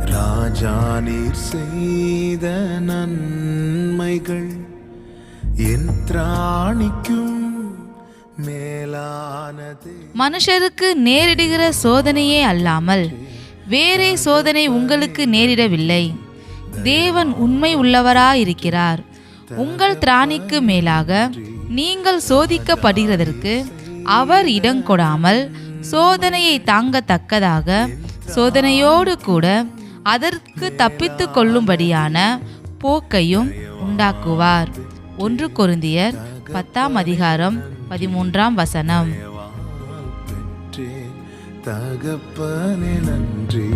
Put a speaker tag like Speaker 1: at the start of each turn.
Speaker 1: ராஜா நீர் செய்த நன்மைகள் என் திராணிக்கும் மேலானதே.
Speaker 2: மனுஷருக்கு நேரிடுகிற சோதனையே அல்லாமல் வேறே சோதனை உங்களுக்கு நேரிடவில்லை. தேவன் உண்மை உள்ளவராயிருக்கிறார். உங்கள் திராணிக்கு மேலாக நீங்கள் சோதிக்கப்படுகிறதற்கு அவர் இடங்கொடாமல் சோதனையை தாங்கத்தக்கதாக சோதனையோடு கூட அதற்கு தப்பித்து கொள்ளும்படியான போக்கையும் உண்டாக்குவார். 1 கொரிந்தியர் 10:13.
Speaker 1: தகப்பனே நன்றி.